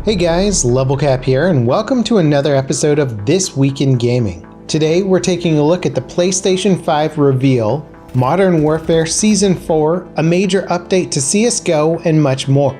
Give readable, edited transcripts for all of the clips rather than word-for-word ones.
Hey guys, LevelCap here, and welcome to another episode of This Week in Gaming. Today we're taking a look at the PlayStation 5 reveal, Modern Warfare Season 4, a major update to CSGO, and much more.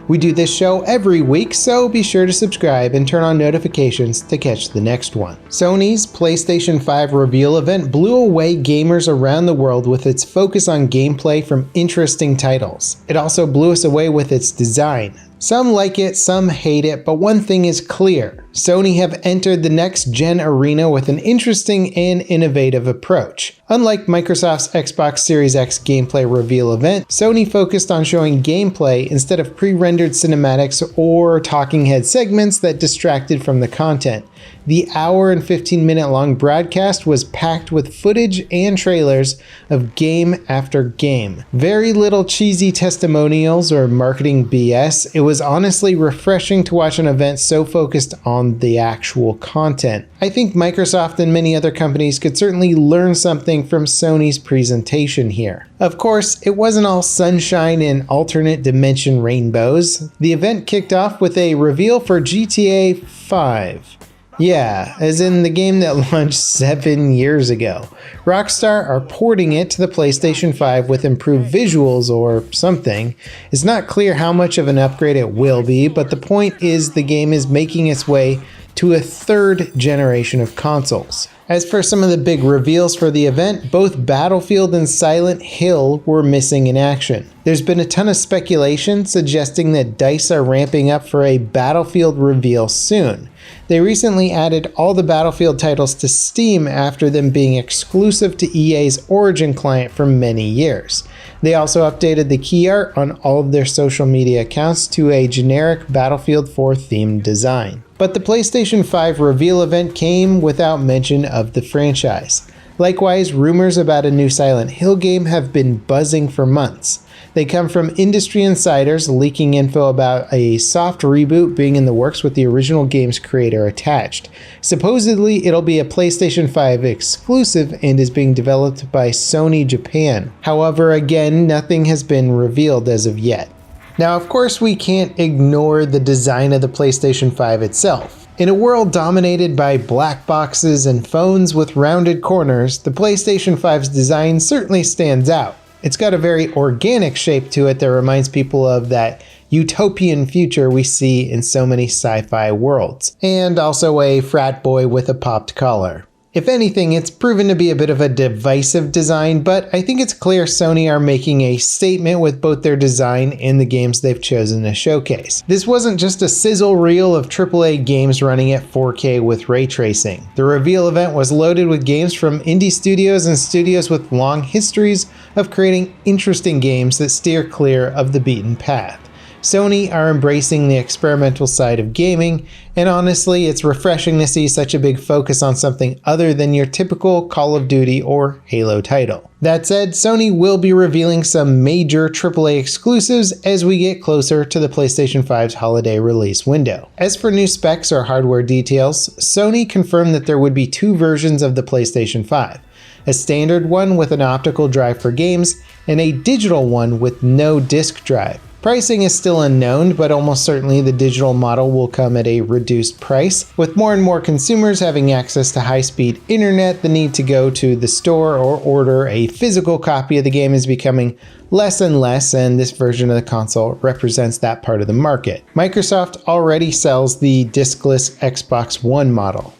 We do this show every week, so be sure to subscribe and turn on notifications to catch the next one. Sony's PlayStation 5 reveal event blew away gamers around the world with its focus on gameplay from interesting titles. It also blew us away with its design. Some like it, some hate it, but one thing is clear. Sony have entered the next-gen arena with an interesting and innovative approach. Unlike Microsoft's Xbox Series X gameplay reveal event, Sony focused on showing gameplay instead of pre-rendered cinematics or talking head segments that distracted from the content. The hour and 15-minute long broadcast was packed with footage and trailers of game after game. Very little cheesy testimonials or marketing BS. It was honestly refreshing to watch an event so focused on the actual content. I think Microsoft and many other companies could certainly learn something from Sony's presentation here. Of course, it wasn't all sunshine and alternate dimension rainbows. The event kicked off with a reveal for GTA 5. Yeah, as in the game that launched 7 years ago. Rockstar are porting it to the PlayStation 5 with improved visuals or something. It's not clear how much of an upgrade it will be, but the point is the game is making its way to a third generation of consoles. As for some of the big reveals for the event, both Battlefield and Silent Hill were missing in action. There's been a ton of speculation suggesting that DICE are ramping up for a Battlefield reveal soon. They recently added all the Battlefield titles to Steam after them being exclusive to EA's Origin client for many years. They also updated the key art on all of their social media accounts to a generic Battlefield 4 themed design. But the PlayStation 5 reveal event came without mention of the franchise. Likewise, rumors about a new Silent Hill game have been buzzing for months. They come from industry insiders leaking info about a soft reboot being in the works with the original game's creator attached. Supposedly, it'll be a PlayStation 5 exclusive and is being developed by Sony Japan. However, again, nothing has been revealed as of yet. Now, of course, we can't ignore the design of the PlayStation 5 itself. In a world dominated by black boxes and phones with rounded corners, the PlayStation 5's design certainly stands out. It's got a very organic shape to it that reminds people of that utopian future we see in so many sci-fi worlds, and also a frat boy with a popped collar. If anything, it's proven to be a bit of a divisive design, but I think it's clear Sony are making a statement with both their design and the games they've chosen to showcase. This wasn't just a sizzle reel of AAA games running at 4K with ray tracing. The reveal event was loaded with games from indie studios and studios with long histories of creating interesting games that steer clear of the beaten path. Sony are embracing the experimental side of gaming, and honestly, it's refreshing to see such a big focus on something other than your typical Call of Duty or Halo title. That said, Sony will be revealing some major AAA exclusives as we get closer to the PlayStation 5's holiday release window. As for new specs or hardware details, Sony confirmed that there would be two versions of the PlayStation 5. A standard one with an optical drive for games, and a digital one with no disc drive. Pricing is still unknown, but almost certainly the digital model will come at a reduced price. With more and more consumers having access to high-speed internet, the need to go to the store or order a physical copy of the game is becoming less and less, and this version of the console represents that part of the market. Microsoft already sells the discless Xbox One model.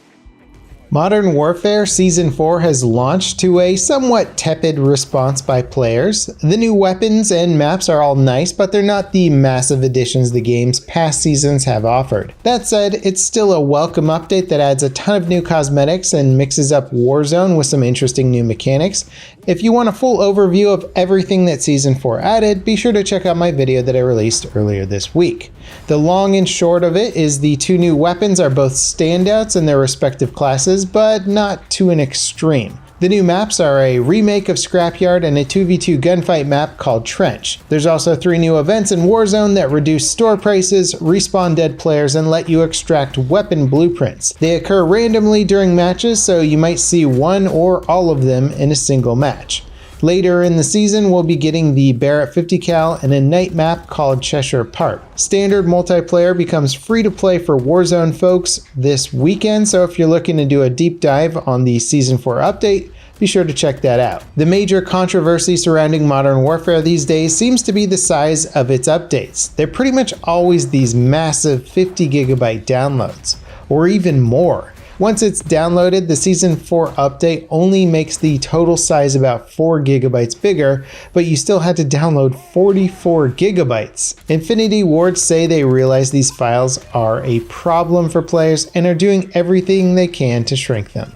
Modern Warfare Season 4 has launched to a somewhat tepid response by players. The new weapons and maps are all nice, but they're not the massive additions the game's past seasons have offered. That said, it's still a welcome update that adds a ton of new cosmetics and mixes up Warzone with some interesting new mechanics. If you want a full overview of everything that Season 4 added, be sure to check out my video that I released earlier this week. The long and short of it is the two new weapons are both standouts in their respective classes, but not to an extreme. The new maps are a remake of Scrapyard and a 2v2 gunfight map called Trench. There's also 3 new events in Warzone that reduce store prices, respawn dead players, and let you extract weapon blueprints. They occur randomly during matches, so you might see one or all of them in a single match. Later in the season, we'll be getting the Barrett 50 cal and a night map called Cheshire Park. Standard multiplayer becomes free to play for Warzone folks this weekend, so if you're looking to do a deep dive on the Season 4 update, be sure to check that out. The major controversy surrounding Modern Warfare these days seems to be the size of its updates. They're pretty much always these massive 50 gigabyte downloads, or even more. Once it's downloaded, the Season 4 update only makes the total size about 4 gigabytes bigger, but you still had to download 44 gigabytes. Infinity Ward say they realize these files are a problem for players and are doing everything they can to shrink them.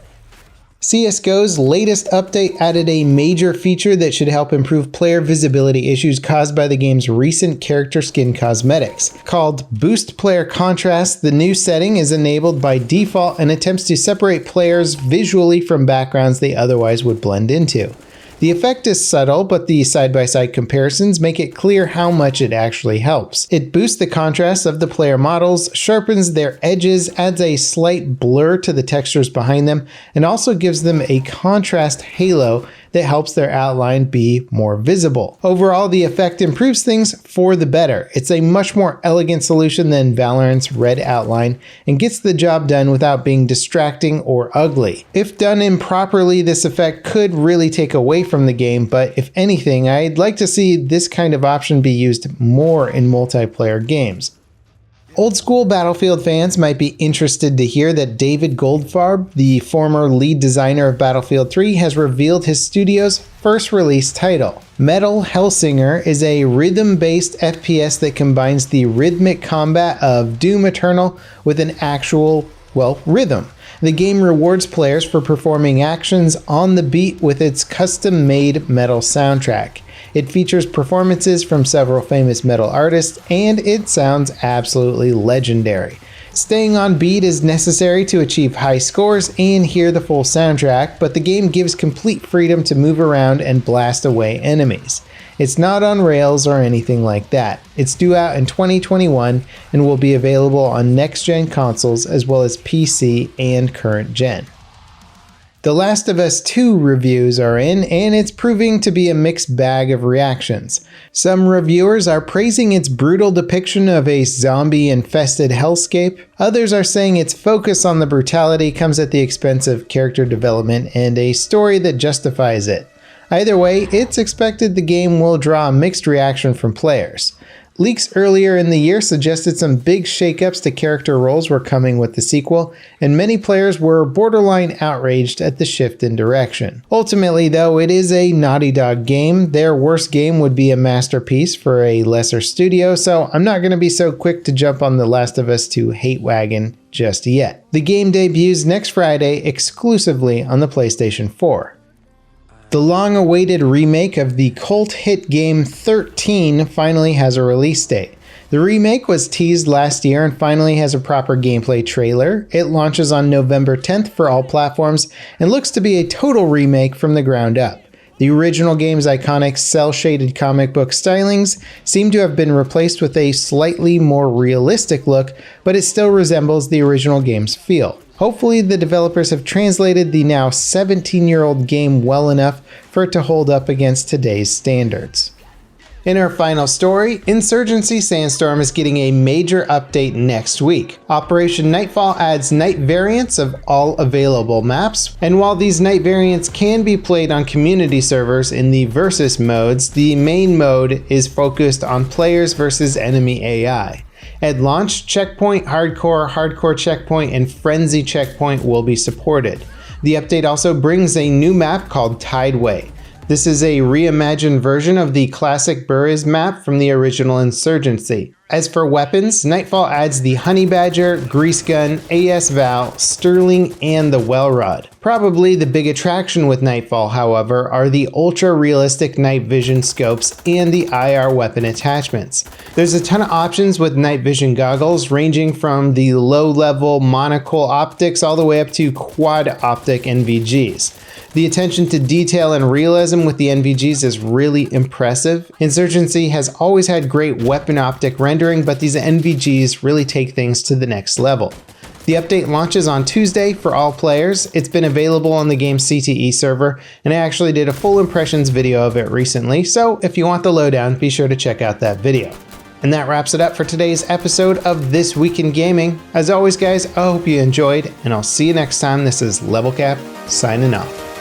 CSGO's latest update added a major feature that should help improve player visibility issues caused by the game's recent character skin cosmetics. Called Boost Player Contrast, the new setting is enabled by default and attempts to separate players visually from backgrounds they otherwise would blend into. The effect is subtle, but the side-by-side comparisons make it clear how much it actually helps. It boosts the contrast of the player models, sharpens their edges, adds a slight blur to the textures behind them, and also gives them a contrast halo that helps their outline be more visible. Overall, the effect improves things for the better. It's a much more elegant solution than Valorant's red outline and gets the job done without being distracting or ugly. If done improperly, this effect could really take away from the game, but if anything, I'd like to see this kind of option be used more in multiplayer games. Old school Battlefield fans might be interested to hear that David Goldfarb, the former lead designer of Battlefield 3, has revealed his studio's first release title. Metal Hellsinger is a rhythm-based FPS that combines the rhythmic combat of Doom Eternal with an actual, rhythm. The game rewards players for performing actions on the beat with its custom-made metal soundtrack. It features performances from several famous metal artists, and it sounds absolutely legendary. Staying on beat is necessary to achieve high scores and hear the full soundtrack, but the game gives complete freedom to move around and blast away enemies. It's not on rails or anything like that. It's due out in 2021 and will be available on next-gen consoles as well as PC and current gen. The Last of Us 2 reviews are in, and it's proving to be a mixed bag of reactions. Some reviewers are praising its brutal depiction of a zombie-infested hellscape. Others are saying its focus on the brutality comes at the expense of character development and a story that justifies it. Either way, it's expected the game will draw a mixed reaction from players. Leaks earlier in the year suggested some big shakeups to character roles were coming with the sequel, and many players were borderline outraged at the shift in direction. Ultimately, though, it is a Naughty Dog game. Their worst game would be a masterpiece for a lesser studio, so I'm not going to be so quick to jump on The Last of Us 2 hate wagon just yet. The game debuts next Friday exclusively on the PlayStation 4. The long-awaited remake of the cult hit game 13 finally has a release date. The remake was teased last year and finally has a proper gameplay trailer. It launches on November 10th for all platforms and looks to be a total remake from the ground up. The original game's iconic cel-shaded comic book stylings seem to have been replaced with a slightly more realistic look, but it still resembles the original game's feel. Hopefully the developers have translated the now 17-year-old game well enough for it to hold up against today's standards. In our final story, Insurgency Sandstorm is getting a major update next week. Operation Nightfall adds night variants of all available maps, and while these night variants can be played on community servers in the versus modes, the main mode is focused on players versus enemy AI. At launch, Checkpoint, Hardcore Checkpoint, and Frenzy Checkpoint will be supported. The update also brings a new map called Tideway. This is a reimagined version of the classic Burris map from the original Insurgency. As for weapons, Nightfall adds the Honey Badger, Grease Gun, AS Val, Sterling, and the Well Rod. Probably the big attraction with Nightfall, however, are the ultra-realistic night vision scopes and the IR weapon attachments. There's a ton of options with night vision goggles, ranging from the low-level monocle optics all the way up to quad optic NVGs. The attention to detail and realism with the NVGs is really impressive. Insurgency has always had great weapon optic rendering, but these NVGs really take things to the next level. The update launches on Tuesday for all players. It's been available on the game's CTE server, and I actually did a full impressions video of it recently, so if you want the lowdown, be sure to check out that video. And that wraps it up for today's episode of This Week in Gaming. As always guys, I hope you enjoyed, and I'll see you next time. This is LevelCap signing off.